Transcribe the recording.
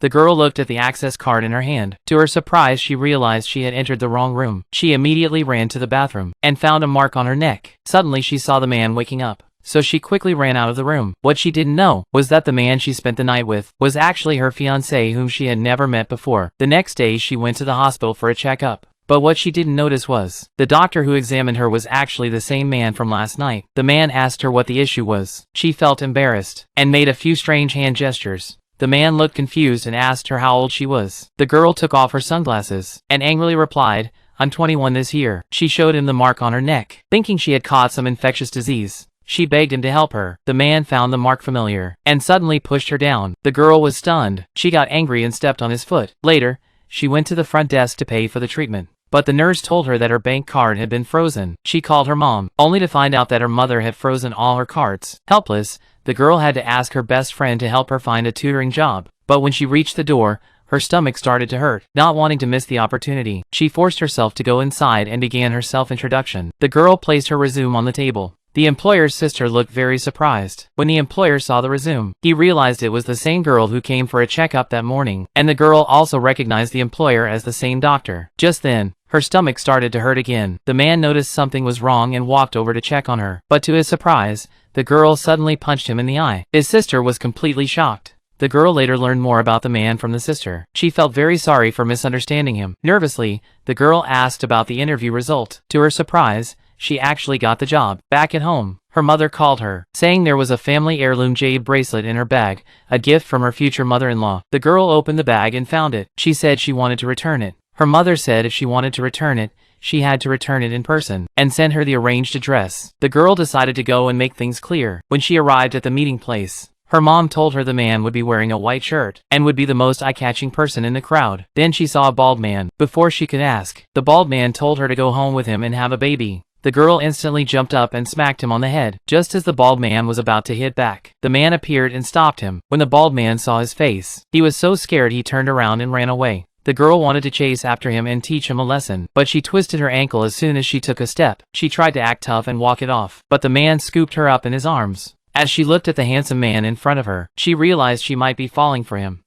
The girl looked at the access card in her hand. To her surprise, she realized she had entered the wrong room. She immediately ran to the bathroom and found a mark on her neck. Suddenly, she saw the man waking up. So she quickly ran out of the room. What she didn't know was that the man she spent the night with was actually her fiancé, whom she had never met before. The next day, she went to the hospital for a checkup. But what she didn't notice was, the doctor who examined her was actually the same man from last night. The man asked her what the issue was. She felt embarrassed and made a few strange hand gestures. The man looked confused and asked her how old she was. The girl took off her sunglasses and angrily replied, "I'm 21 this year." She showed him the mark on her neck, thinking she had caught some infectious disease. She begged him to help her. The man found the mark familiar and suddenly pushed her down. The girl was stunned. She got angry and stepped on his foot. Later, she went to the front desk to pay for the treatment. But the nurse told her that her bank card had been frozen. She called her mom, only to find out that her mother had frozen all her cards. Helpless, the girl had to ask her best friend to help her find a tutoring job. But when she reached the door, her stomach started to hurt. Not wanting to miss the opportunity, she forced herself to go inside and began her self-introduction. The girl placed her resume on the table. The employer's sister looked very surprised. When the employer saw the resume, he realized it was the same girl who came for a checkup that morning, and the girl also recognized the employer as the same doctor. Just then, her stomach started to hurt again. The man noticed something was wrong and walked over to check on her. But to his surprise, the girl suddenly punched him in the eye. His sister was completely shocked. The girl later learned more about the man from the sister. She felt very sorry for misunderstanding him. Nervously, the girl asked about the interview result. To her surprise, she actually got the job. Back at home, her mother called her, saying there was a family heirloom jade bracelet in her bag, a gift from her future mother-in-law. The girl opened the bag and found it. She said she wanted to return it. Her mother said if she wanted to return it, she had to return it in person, and send her the arranged address. The girl decided to go and make things clear. When she arrived at the meeting place, her mom told her the man would be wearing a white shirt and would be the most eye-catching person in the crowd. Then she saw a bald man. Before she could ask, the bald man told her to go home with him and have a baby. The girl instantly jumped up and smacked him on the head. Just as the bald man was about to hit back, the man appeared and stopped him. When the bald man saw his face, he was so scared he turned around and ran away. The girl wanted to chase after him and teach him a lesson, but she twisted her ankle as soon as she took a step. She tried to act tough and walk it off, but the man scooped her up in his arms. As she looked at the handsome man in front of her, she realized she might be falling for him.